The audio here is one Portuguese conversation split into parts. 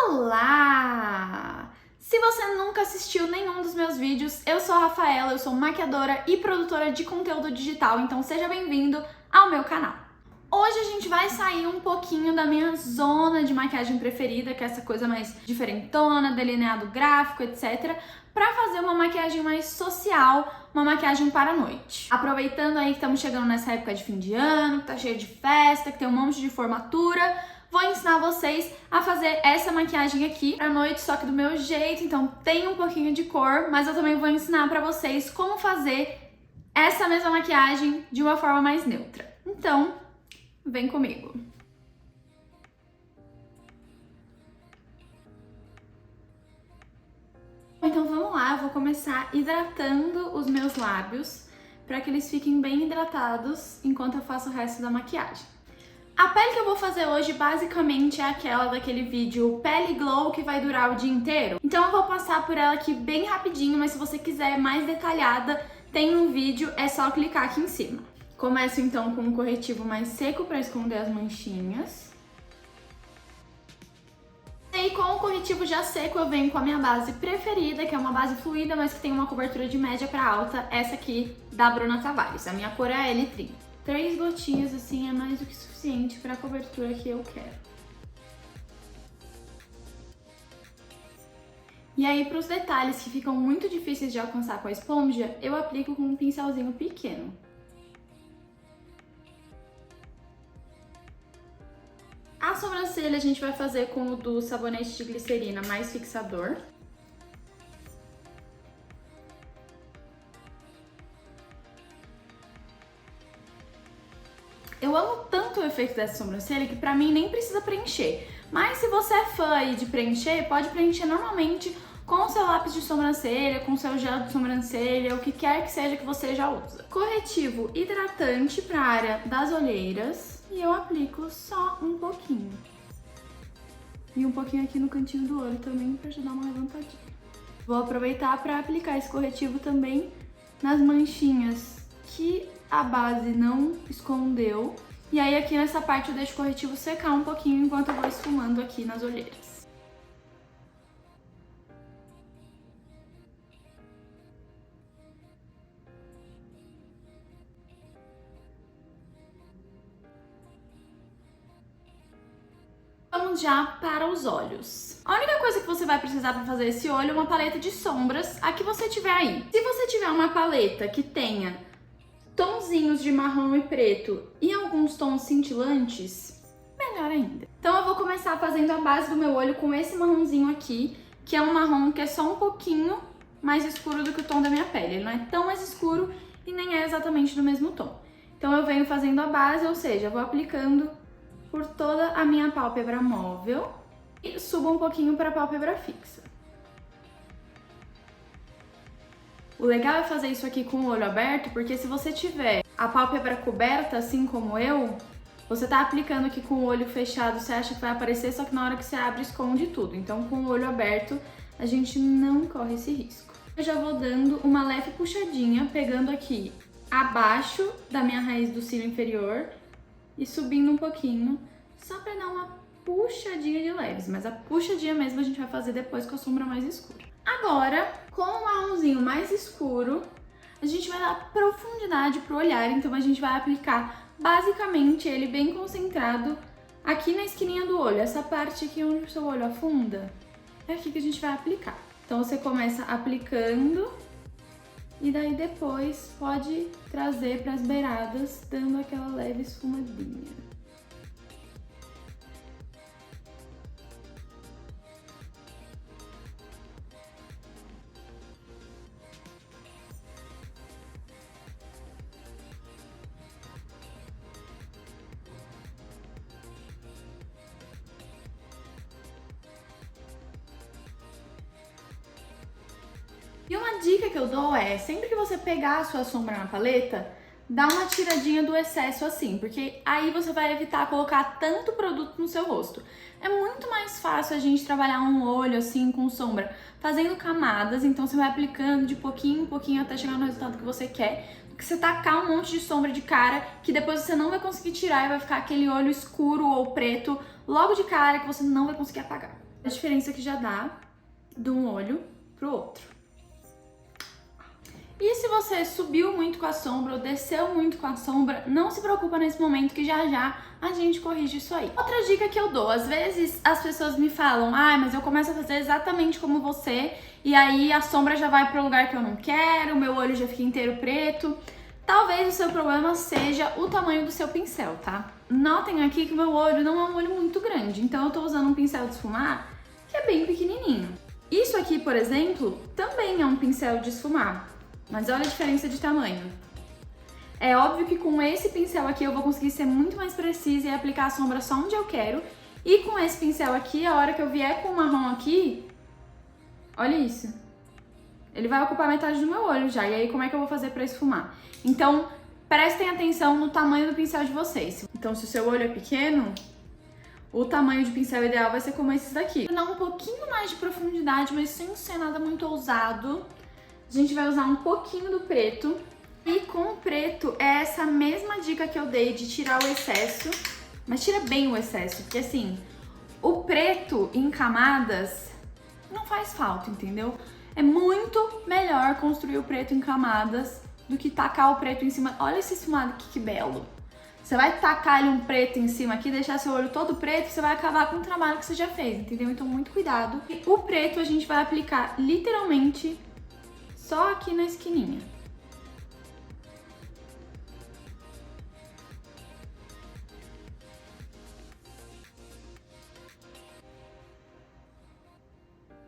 Olá! Se você nunca assistiu nenhum dos meus vídeos, eu sou a Rafaela, eu sou maquiadora e produtora de conteúdo digital, então seja bem-vindo ao meu canal. Hoje a gente vai sair um pouquinho da minha zona de maquiagem preferida, que é essa coisa mais diferentona, delineado gráfico, etc., para fazer uma maquiagem mais social, uma maquiagem para a noite. Aproveitando aí que estamos chegando nessa época de fim de ano, que tá cheio de festa, que tem um monte de formatura, vou ensinar vocês a fazer essa maquiagem aqui pra noite, só que do meu jeito, então tem um pouquinho de cor, mas eu também vou ensinar pra vocês como fazer essa mesma maquiagem de uma forma mais neutra. Então, vem comigo! Então vamos lá, eu vou começar hidratando os meus lábios para que eles fiquem bem hidratados enquanto eu faço o resto da maquiagem. A pele que eu vou fazer hoje basicamente é aquela daquele vídeo Pele Glow que vai durar o dia inteiro. Então eu vou passar por ela aqui bem rapidinho, mas se você quiser mais detalhada, tem um vídeo, é só clicar aqui em cima. Começo então com um corretivo mais seco para esconder as manchinhas. E com o corretivo já seco eu venho com a minha base preferida, que é uma base fluida, mas que tem uma cobertura de média para alta, essa aqui da Bruna Tavares. A minha cor é L30. 3 gotinhas assim é mais do que suficiente para a cobertura que eu quero. E aí, para os detalhes que ficam muito difíceis de alcançar com a esponja, eu aplico com um pincelzinho pequeno. A sobrancelha a gente vai fazer com o do sabonete de glicerina mais fixador. Eu amo tanto o efeito dessa sobrancelha que pra mim nem precisa preencher. Mas se você é fã aí de preencher, pode preencher normalmente com o seu lápis de sobrancelha, com o seu gel de sobrancelha, o que quer que seja que você já usa. Corretivo hidratante pra área das olheiras e eu aplico só um pouquinho. E um pouquinho aqui no cantinho do olho também pra ajudar uma levantadinha. Vou aproveitar pra aplicar esse corretivo também nas manchinhas que a base não escondeu. E aí aqui nessa parte eu deixo o corretivo secar um pouquinho enquanto eu vou esfumando aqui nas olheiras. Vamos já para os olhos. A única coisa que você vai precisar para fazer esse olho é uma paleta de sombras, a que você tiver aí. Se você tiver uma paleta que tenha tonzinhos de marrom e preto e alguns tons cintilantes, melhor ainda. Então eu vou começar fazendo a base do meu olho com esse marronzinho aqui, que é um marrom que é só um pouquinho mais escuro do que o tom da minha pele. Ele não é tão mais escuro e nem é exatamente do mesmo tom. Então eu venho fazendo a base, ou seja, eu vou aplicando por toda a minha pálpebra móvel e subo um pouquinho para a pálpebra fixa. O legal é fazer isso aqui com o olho aberto, porque se você tiver a pálpebra coberta, assim como eu, você tá aplicando aqui com o olho fechado, você acha que vai aparecer, só que na hora que você abre, esconde tudo. Então, com o olho aberto, a gente não corre esse risco. Eu já vou dando uma leve puxadinha, pegando aqui abaixo da minha raiz do cílio inferior e subindo um pouquinho, só pra dar uma puxadinha de leves. Mas a puxadinha mesmo a gente vai fazer depois com a sombra mais escura. Agora, com o marronzinho mais escuro, a gente vai dar profundidade pro olhar, então a gente vai aplicar basicamente ele bem concentrado aqui na esquininha do olho. Essa parte aqui onde o seu olho afunda, é aqui que a gente vai aplicar. Então você começa aplicando e daí depois pode trazer para as beiradas, dando aquela leve esfumadinha. E uma dica que eu dou é, sempre que você pegar a sua sombra na paleta, dá uma tiradinha do excesso assim, porque aí você vai evitar colocar tanto produto no seu rosto. É muito mais fácil a gente trabalhar um olho assim com sombra, fazendo camadas, então você vai aplicando de pouquinho em pouquinho até chegar no resultado que você quer, do que você tacar um monte de sombra de cara que depois você não vai conseguir tirar e vai ficar aquele olho escuro ou preto logo de cara que você não vai conseguir apagar. A diferença que já dá de um olho pro outro. E se você subiu muito com a sombra ou desceu muito com a sombra, não se preocupa nesse momento que já já a gente corrige isso aí. Outra dica que eu dou, às vezes as pessoas me falam, mas eu começo a fazer exatamente como você e aí a sombra já vai pro lugar que eu não quero, o meu olho já fica inteiro preto. Talvez o seu problema seja o tamanho do seu pincel, tá? Notem aqui que o meu olho não é um olho muito grande, então eu tô usando um pincel de esfumar que é bem pequenininho. Isso aqui, por exemplo, também é um pincel de esfumar. Mas olha a diferença de tamanho. É óbvio que com esse pincel aqui eu vou conseguir ser muito mais precisa e aplicar a sombra só onde eu quero. E com esse pincel aqui, a hora que eu vier com o marrom aqui, olha isso. Ele vai ocupar metade do meu olho já. E aí como é que eu vou fazer pra esfumar? Então, prestem atenção no tamanho do pincel de vocês. Então, se o seu olho é pequeno, o tamanho de pincel ideal vai ser como esses daqui. Pra dar um pouquinho mais de profundidade, mas sem ser nada muito ousado, a gente vai usar um pouquinho do preto. E com o preto é essa mesma dica que eu dei de tirar o excesso. Mas tira bem o excesso, porque assim, o preto em camadas não faz falta, entendeu? É muito melhor construir o preto em camadas do que tacar o preto em cima. Olha esse esfumado aqui, que belo. Você vai tacar ali um preto em cima aqui, deixar seu olho todo preto, você vai acabar com o trabalho que você já fez, entendeu? Então muito cuidado. E o preto a gente vai aplicar literalmente só aqui na esquininha.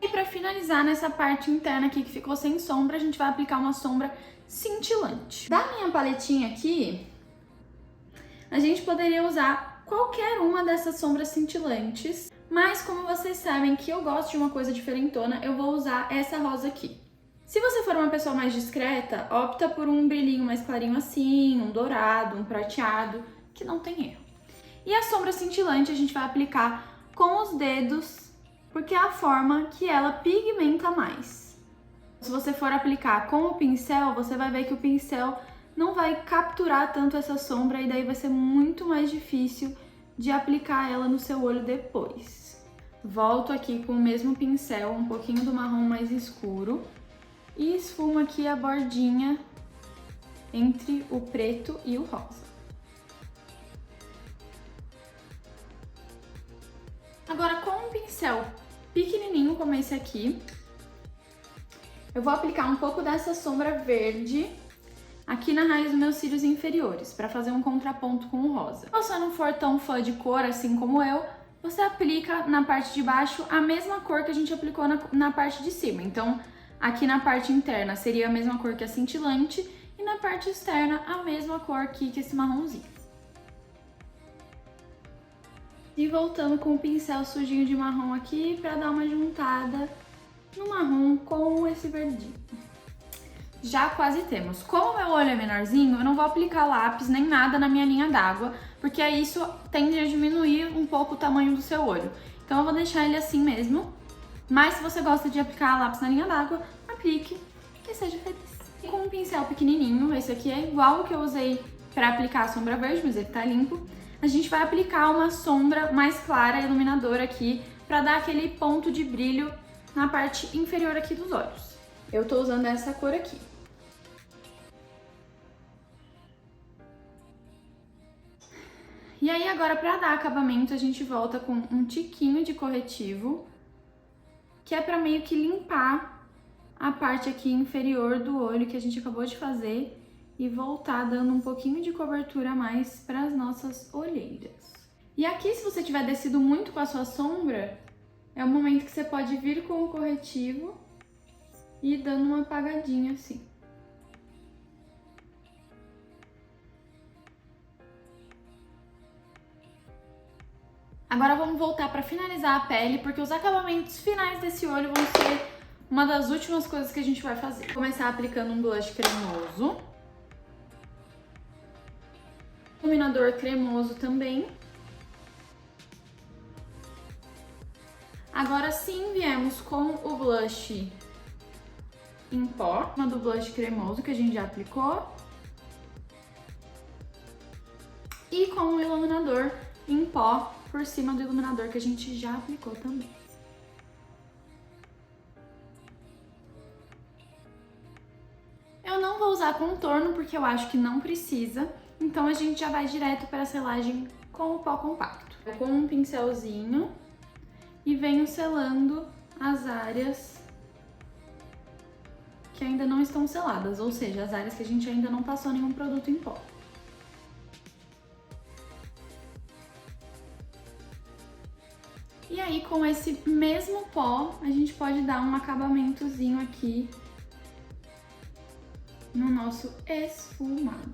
E para finalizar nessa parte interna aqui que ficou sem sombra, a gente vai aplicar uma sombra cintilante. Da minha paletinha aqui, a gente poderia usar qualquer uma dessas sombras cintilantes, mas como vocês sabem que eu gosto de uma coisa diferentona, eu vou usar essa rosa aqui. Se você for uma pessoa mais discreta, opta por um brilhinho mais clarinho assim, um dourado, um prateado, que não tem erro. E a sombra cintilante a gente vai aplicar com os dedos, porque é a forma que ela pigmenta mais. Se você for aplicar com o pincel, você vai ver que o pincel não vai capturar tanto essa sombra e daí vai ser muito mais difícil de aplicar ela no seu olho depois. Volto aqui com o mesmo pincel, um pouquinho do marrom mais escuro. E esfumo aqui a bordinha entre o preto e o rosa. Agora, com um pincel pequenininho como esse aqui, eu vou aplicar um pouco dessa sombra verde aqui na raiz dos meus cílios inferiores, para fazer um contraponto com o rosa. Se você não for tão fã de cor assim como eu, você aplica na parte de baixo a mesma cor que a gente aplicou na parte de cima. Então, aqui na parte interna seria a mesma cor que a cintilante e na parte externa a mesma cor aqui que esse marronzinho. E voltando com o pincel sujinho de marrom aqui para dar uma juntada no marrom com esse verdinho. Já quase temos. Como meu olho é menorzinho, eu não vou aplicar lápis nem nada na minha linha d'água, porque aí isso tende a diminuir um pouco o tamanho do seu olho. Então eu vou deixar ele assim mesmo. Mas se você gosta de aplicar lápis na linha d'água, aplique e seja feliz. E com um pincel pequenininho, esse aqui é igual o que eu usei para aplicar a sombra verde, mas ele tá limpo. A gente vai aplicar uma sombra mais clara, iluminadora aqui, para dar aquele ponto de brilho na parte inferior aqui dos olhos. Eu tô usando essa cor aqui. E aí agora, para dar acabamento, a gente volta com um tiquinho de corretivo, que é para meio que limpar a parte aqui inferior do olho que a gente acabou de fazer e voltar dando um pouquinho de cobertura a mais para as nossas olheiras. E aqui, se você tiver descido muito com a sua sombra, é o momento que você pode vir com o corretivo e ir dando uma apagadinha assim. Agora vamos voltar para finalizar a pele, porque os acabamentos finais desse olho vão ser uma das últimas coisas que a gente vai fazer. Vou começar aplicando um blush cremoso. Iluminador cremoso também. Agora sim, viemos com o blush em pó, uma do blush cremoso que a gente já aplicou. E com o iluminador em pó por cima do iluminador que a gente já aplicou também. usar contorno porque eu acho que não precisa, então a gente já vai direto para a selagem com o pó compacto. Com um pincelzinho e venho selando as áreas que ainda não estão seladas, ou seja, as áreas que a gente ainda não passou nenhum produto em pó. E aí, com esse mesmo pó, a gente pode dar um acabamentozinho aqui no nosso esfumado.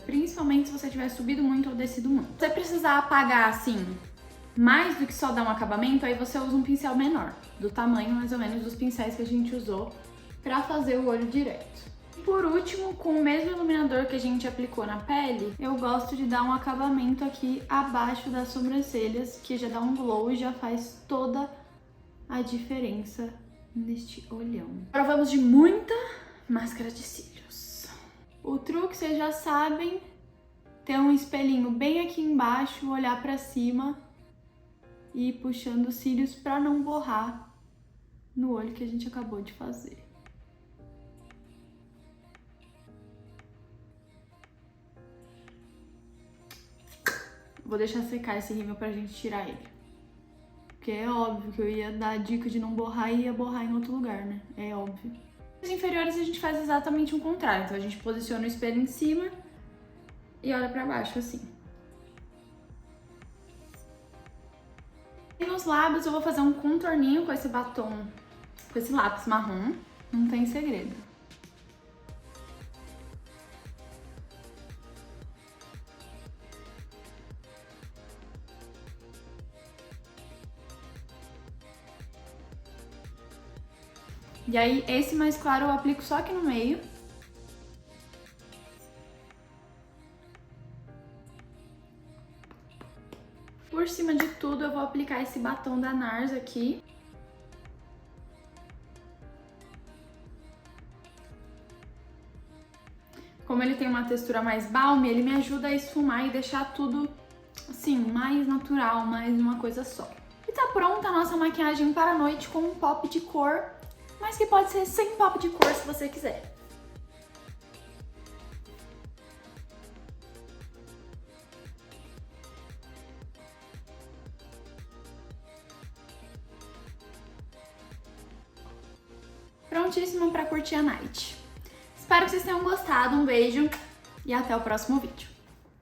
Principalmente se você tiver subido muito ou descido muito. Se você precisar apagar, assim, mais do que só dar um acabamento, aí você usa um pincel menor, do tamanho mais ou menos dos pincéis que a gente usou pra fazer o olho direto. Por último, com o mesmo iluminador que a gente aplicou na pele, eu gosto de dar um acabamento aqui abaixo das sobrancelhas, que já dá um glow e já faz toda a diferença neste olhão. Agora vamos de muita máscara de cílios. O truque, vocês já sabem, ter um espelhinho bem aqui embaixo, olhar pra cima e ir puxando os cílios pra não borrar no olho que a gente acabou de fazer. Vou deixar secar esse rímel pra gente tirar ele. Porque é óbvio que eu ia dar a dica de não borrar e ia borrar em outro lugar, né? É óbvio. Nos inferiores a gente faz exatamente o contrário. Então a gente posiciona o espelho em cima e olha pra baixo, assim. E nos lábios eu vou fazer um contorninho com esse batom, com esse lápis marrom. Não tem segredo. E aí, esse mais claro eu aplico só aqui no meio. Por cima de tudo, eu vou aplicar esse batom da NARS aqui. Como ele tem uma textura mais balme, ele me ajuda a esfumar e deixar tudo, assim, mais natural, mais uma coisa só. E tá pronta a nossa maquiagem para a noite com um pop de cor, mas que pode ser sem pop de cor se você quiser. Prontíssima para curtir a night. Espero que vocês tenham gostado, um beijo e até o próximo vídeo.